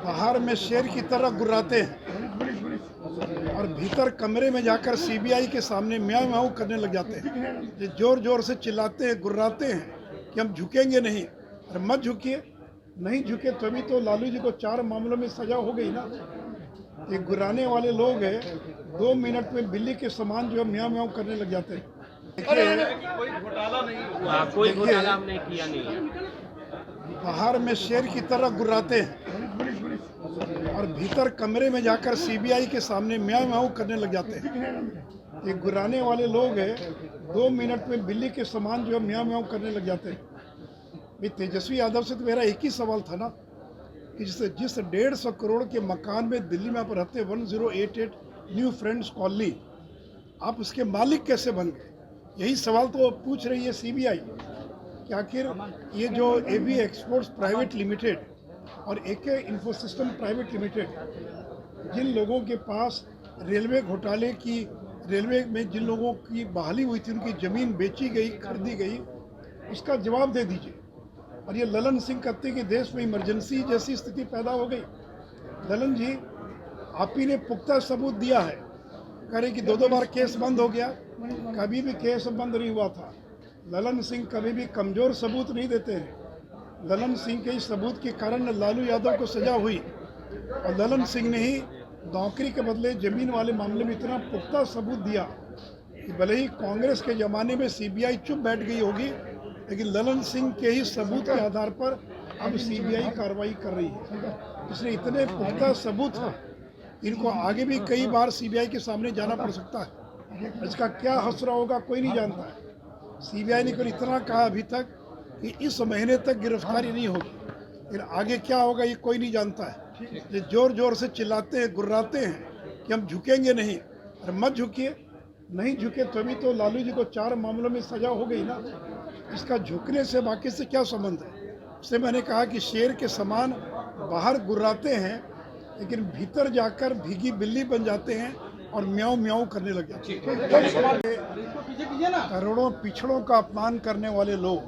बाहर में शेर की तरह गुर्राते हैं और भीतर कमरे में जाकर सीबीआई के सामने म्याऊं म्याऊं करने लग जाते हैं। ये जोर जोर से चिल्लाते हैं, गुर्राते हैं कि हम झुकेंगे नहीं। अरे मत झुकिए, नहीं झुके तभी तो लालू जी को 4 मामलों में सजा हो गई ना। ये गुर्राने वाले लोग हैं, 2 मिनट में बिल्ली के समान जो म्याऊं म्याऊं करने लग जाते हैं। कोई घोटाला नहीं हुआ, कोई घोटाला हमने किया नहीं है। बाहर में शेर की तरह गुर्राते हैं और भीतर कमरे में जाकर सीबीआई के सामने म्याऊं म्याऊं करने लग जाते हैं। ये गुर्राने वाले लोग हैं, 2 मिनट में बिल्ली के समान जो म्याऊं म्याऊं करने लग जाते हैं। भाई तेजस्वी यादव से तो मेरा एक ही सवाल था ना कि जिस 150 करोड़ के मकान में दिल्ली में आप रहते 1088 न्यू फ्रेंड्स कॉलोनी, आप उसके मालिक कैसे बन गए? यही सवाल तो पूछ रही है सीबीआई कि आखिर ये जो एबी एक्सपोर्ट्स प्राइवेट लिमिटेड और एके इन्फोसिस्टम प्राइवेट लिमिटेड, जिन लोगों के पास रेलवे घोटाले की, रेलवे में जिन लोगों की बहाली हुई थी, उनकी ज़मीन बेची गई, खरीदी गई, उसका जवाब दे दीजिए। और ये ललन सिंह कहते हैं कि देश में इमरजेंसी जैसी स्थिति पैदा हो गई। ललन जी, आप ही ने पुख्ता सबूत दिया है, कह रहे कि 2 बार केस बंद हो गया। कभी भी केस बंद नहीं हुआ था। ललन सिंह कभी भी कमज़ोर सबूत नहीं देते हैं। ललन सिंह के इस सबूत के कारण लालू यादव को सजा हुई और ललन सिंह ने ही नौकरी के बदले ज़मीन वाले मामले में इतना पुख्ता सबूत दिया कि भले ही कांग्रेस के ज़माने में सीबीआई चुप बैठ गई होगी, लेकिन ललन सिंह के ही सबूत के आधार पर अब सीबीआई कार्रवाई कर रही है। इसलिए इतने पुख्ता सबूत हैं, इनको आगे भी कई बार सीबीआई के सामने जाना पड़ सकता है। इसका क्या हसरा होगा कोई नहीं जानता है। सीबीआई ने केवल इतना कहा अभी तक कि इस महीने तक गिरफ्तारी नहीं होगी, लेकिन आगे क्या होगा ये कोई नहीं जानता है। ये जोर जोर से चिल्लाते हैं, गुर्राते हैं कि हम झुकेंगे नहीं। अरे मत झुकिए, नहीं झुके तभी तो लालू जी को 4 मामलों में सजा हो गई ना। इसका झुकने से बाकी से क्या संबंध है? उससे मैंने कहा कि शेर के समान बाहर गुर्राते हैं, लेकिन भीतर जाकर भीगी बिल्ली बन जाते हैं और म्याऊं म्याऊं करने लग जाते हैं। करोड़ों पिछड़ों का अपमान करने वाले लोग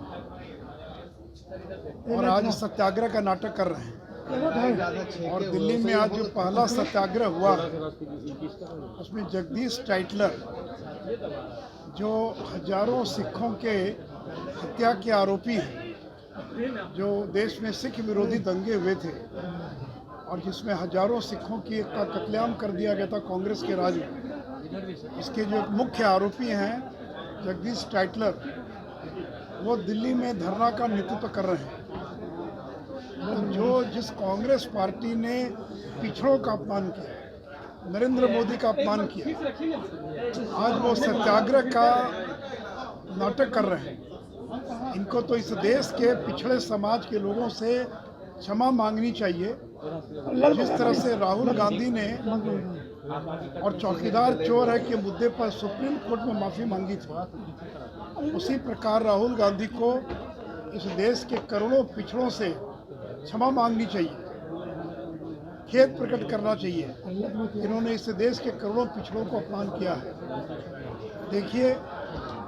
और आज सत्याग्रह का नाटक कर रहे हैं। और दिल्ली में आज जो पहला सत्याग्रह हुआ, उसमें जगदीश टाइटलर, जो हजारों सिखों के हत्या के आरोपी हैं, जो देश में सिख विरोधी दंगे हुए थे और जिसमें हजारों सिखों का कत्लेआम कर दिया गया था कांग्रेस के राज में, इसके जो मुख्य आरोपी हैं जगदीश टाइटलर, वो दिल्ली में धरना का नेतृत्व कर रहे हैं। तो जिस कांग्रेस पार्टी ने पिछड़ों का अपमान किया, नरेंद्र मोदी का अपमान किया, आज वो सत्याग्रह का नाटक कर रहे हैं। इनको तो इस देश के पिछड़े समाज के लोगों से क्षमा मांगनी चाहिए। जिस तरह से राहुल गांधी ने और चौकीदार चोर है के मुद्दे पर सुप्रीम कोर्ट में माफ़ी मांगी थी, उसी प्रकार राहुल गांधी को इस देश के करोड़ों पिछड़ों से क्षमा मांगनी चाहिए, खेद प्रकट करना चाहिए। इन्होंने इस देश के करोड़ों पिछड़ों को अपमान किया है। देखिए,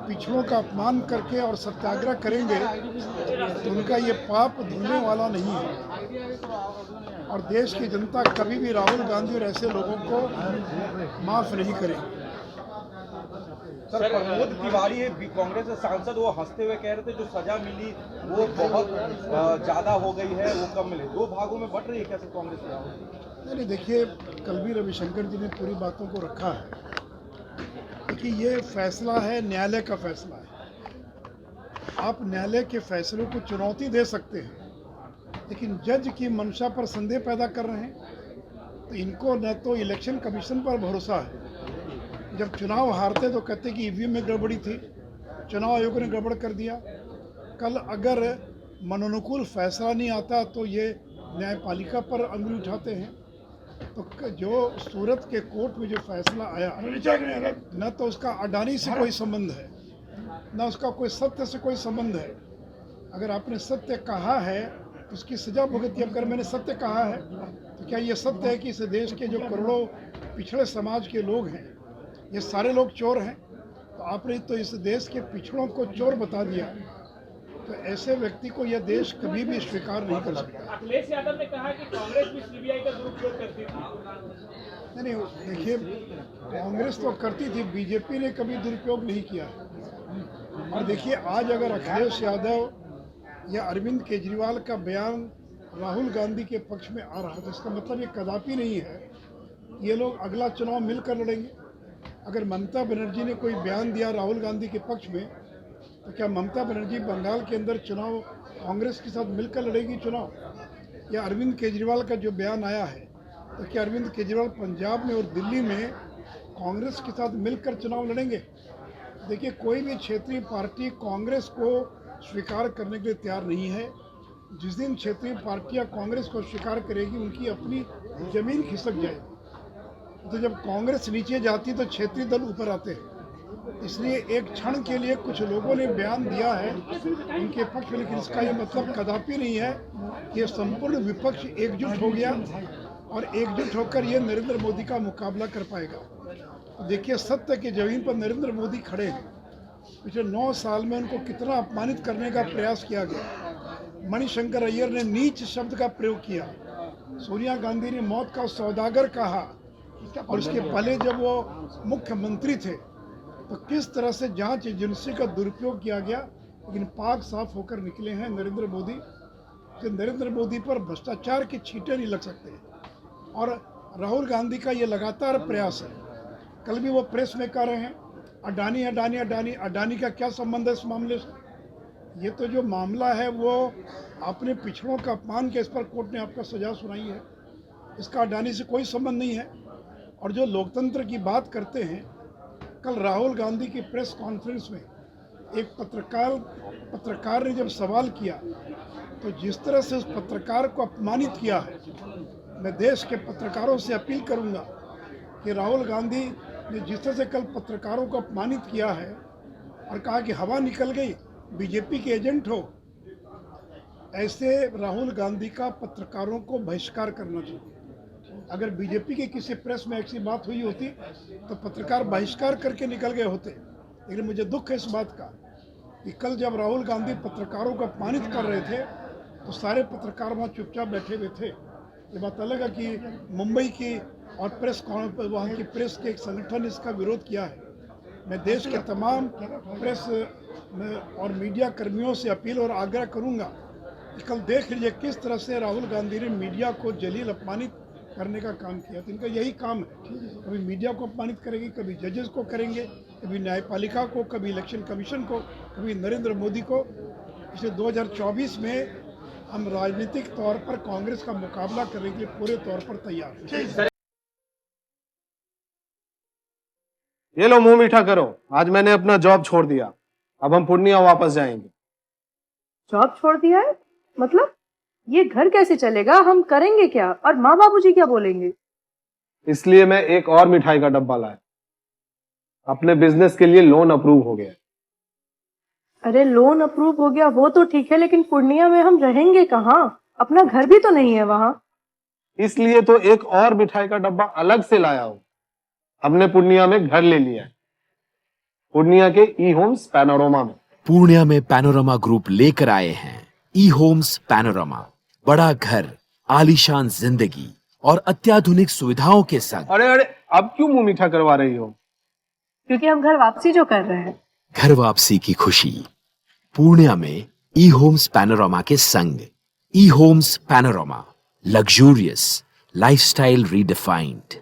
पिछड़ों का अपमान करके और सत्याग्रह करेंगे तो उनका ये पाप धुलने वाला नहीं है। और देश की जनता कभी भी राहुल गांधी और ऐसे लोगों को माफ़ नहीं करेगी। सर, प्रमोद तिवारी है कांग्रेस के सांसद, वो हंसते हुए कह रहे थे जो सजा मिली वो बहुत ज़्यादा हो गई है, वो कम मिले। 2 भागों में बट रही है कैसे कांग्रेस? नहीं, देखिए, कल भी रविशंकर जी ने पूरी बातों को रखा है कि ये फैसला है, न्यायालय का फैसला है। आप न्यायालय के फैसलों को चुनौती दे सकते हैं, लेकिन जज की मंशा पर संदेह पैदा कर रहे हैं। तो इनको न तो इलेक्शन कमीशन पर भरोसा है, जब चुनाव हारते तो कहते कि ईवीएम में गड़बड़ी थी, चुनाव आयोग ने गड़बड़ कर दिया। कल अगर मनोनुकूल फैसला नहीं आता तो ये न्यायपालिका पर अंगुली उठाते हैं। तो जो सूरत के कोर्ट में जो फैसला आया, न तो उसका अडानी से कोई संबंध है, न उसका कोई सत्य से कोई संबंध है। अगर आपने सत्य कहा है तो उसकी सजा भुगती। अगर मैंने सत्य कहा है तो क्या ये सत्य है कि इस देश के जो करोड़ों पिछड़े समाज के लोग हैं, ये सारे लोग चोर हैं? तो आपने तो इस देश के पिछड़ों को चोर बता दिया। तो ऐसे व्यक्ति को यह देश कभी भी स्वीकार नहीं कर सकता। अखिलेश यादव ने कहा कि कांग्रेस भी सीबीआई का दुरुपयोग करती थी। नहीं, देखिए, कांग्रेस तो करती थी, बीजेपी ने कभी दुरुपयोग नहीं किया। और देखिए, आज अगर अखिलेश यादव या अरविंद केजरीवाल का बयान राहुल गांधी के पक्ष में आ रहा है तो इसका मतलब ये कदापि नहीं है ये लोग अगला चुनाव मिलकर लड़ेंगे। अगर ममता बनर्जी ने कोई बयान दिया राहुल गांधी के पक्ष में तो क्या ममता बनर्जी बंगाल के अंदर चुनाव कांग्रेस के साथ मिलकर लड़ेगी चुनाव? या अरविंद केजरीवाल का जो बयान आया है तो क्या अरविंद केजरीवाल पंजाब में और दिल्ली में कांग्रेस के साथ मिलकर चुनाव लड़ेंगे? देखिए, कोई भी क्षेत्रीय पार्टी कांग्रेस को स्वीकार करने के लिए तैयार नहीं है। जिस दिन क्षेत्रीय पार्टियां कांग्रेस को स्वीकार करेगी उनकी अपनी जमीन खिसक जाएगी। तो जब कांग्रेस नीचे जाती तो क्षेत्रीय दल ऊपर आते हैं। इसलिए एक क्षण के लिए कुछ लोगों ने बयान दिया है उनके पक्ष में, लेकिन इसका ये मतलब कदापि नहीं है कि ये संपूर्ण विपक्ष एकजुट हो गया और एकजुट होकर ये नरेंद्र मोदी का मुकाबला कर पाएगा। तो देखिए, सत्य की जमीन पर नरेंद्र मोदी खड़े हैं। पिछले 9 साल में उनको कितना अपमानित करने का प्रयास किया गया। मणिशंकर अय्यर ने नीच शब्द का प्रयोग किया, सोनिया गांधी ने मौत का सौदागर कहा, और उसके पहले जब वो मुख्यमंत्री थे तो किस तरह से जांच एजेंसी का दुरुपयोग किया गया। लेकिन पाक साफ होकर निकले हैं नरेंद्र मोदी। तो नरेंद्र मोदी पर भ्रष्टाचार की छींटे नहीं लग सकते। और राहुल गांधी का ये लगातार प्रयास है। कल भी वो प्रेस में कह रहे हैं अडानी अडानी अडानी। अडानी का क्या संबंध है इस मामले से? ये तो जो मामला है वो अपने पिछड़ों का अपमान के, इस पर कोर्ट ने आपको सजा सुनाई है। इसका अडानी से कोई संबंध नहीं है। और जो लोकतंत्र की बात करते हैं, कल राहुल गांधी की प्रेस कॉन्फ्रेंस में एक पत्रकार ने जब सवाल किया तो जिस तरह से उस पत्रकार को अपमानित किया है, मैं देश के पत्रकारों से अपील करूंगा कि राहुल गांधी ने जिस तरह से कल पत्रकारों को अपमानित किया है और कहा कि हवा निकल गई, बीजेपी के एजेंट हो, ऐसे राहुल गांधी का पत्रकारों को बहिष्कार करना चाहिए। अगर बीजेपी की किसी प्रेस में ऐसी बात हुई होती तो पत्रकार बहिष्कार करके निकल गए होते। लेकिन मुझे दुख है इस बात का कि कल जब राहुल गांधी पत्रकारों को अपमानित कर रहे थे तो सारे पत्रकार वहाँ चुपचाप बैठे हुए थे। ये बात अलग है कि मुंबई की और वहाँ की प्रेस के एक संगठन ने इसका विरोध किया है। मैं देश के तमाम प्रेस और मीडिया कर्मियों से अपील और आग्रह करूँगा कि कल देख लीजिए किस तरह से राहुल गांधी ने मीडिया को जलील अपमानित करने का काम किया। तो इनका यही काम है, कभी मीडिया को अपमानित करेंगे, कभी जजेस को करेंगे, कभी न्यायपालिका को, कभी इलेक्शन कमीशन को, कभी नरेंद्र मोदी को। इसलिए 2024 में हम राजनीतिक तौर पर कांग्रेस का मुकाबला करने के लिए पूरे तौर पर तैयार हैं। ये लो मुंह मीठा करो, आज मैंने अपना जॉब छोड़ दिया, अब हम पूर्णिया वापस जाएंगे। जॉब छोड़ दिया है? मतलब ये घर कैसे चलेगा? हम करेंगे क्या? और माँ बाबूजी क्या बोलेंगे? इसलिए मैं एक और मिठाई का डब्बा लाया। अपने बिजनेस के लिए लोन अप्रूव हो गया। अरे लोन अप्रूव हो गया वो तो ठीक है, लेकिन पूर्णिया में हम रहेंगे कहाँ? अपना घर भी तो नहीं है वहाँ। इसलिए तो एक और मिठाई का डब्बा अलग से लाया हूँ। हमने पूर्णिया में घर ले लिया है, पूर्णिया के ई होम्स पैनोरमा में। पूर्णिया में पैनोरमा ग्रुप लेकर आए हैं ई होम्स पैनोरमा। बड़ा घर, आलीशान जिंदगी और अत्याधुनिक सुविधाओं के संग। अरे अरे, अब क्यों मुंह मीठा करवा रही हो? क्योंकि हम घर वापसी जो कर रहे हैं। घर वापसी की खुशी पूर्णिया में ई होम्स पैनोरमा के संग। E homes panorama, luxurious lifestyle redefined.